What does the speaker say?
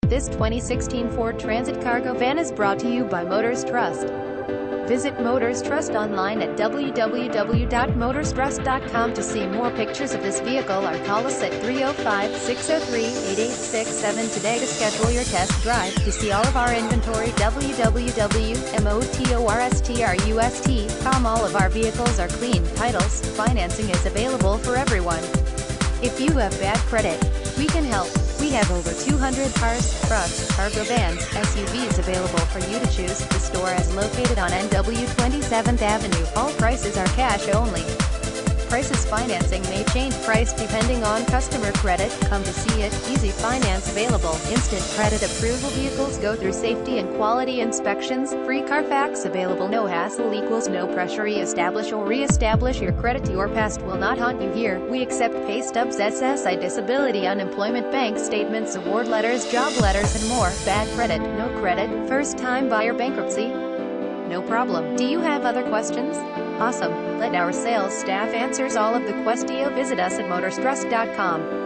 This 2016 Ford Transit cargo van is brought to you by Motors Trust. Visit Motors Trust online at www.motorstrust.com to see more pictures of this vehicle or call us at 305-603-8867 today to schedule your test drive. To see all of our inventory, www.motorstrust.com. All of our vehicles are clean titles. Financing is available for everyone. If you have bad credit, we can help. We have over 200 cars, trucks, cargo vans, SUVs available for you to choose. The store is located on NW 27th Avenue. All prices are cash only. Prices financing may change price depending on customer credit. Come to see it. Easy finance available. Instant credit approval. Vehicles go through safety and quality inspections. Free Carfax available. No hassle equals no pressure. Establish or re-establish your credit. Your past will not haunt you here. We accept pay stubs, SSI, disability, unemployment, bank statements, award letters, job letters, and more. Bad credit, no credit, first time buyer, bankruptcy? No problem. Do you have other questions? Awesome. Let our sales staff answers all of the questions. Visit us at motorstrust.com.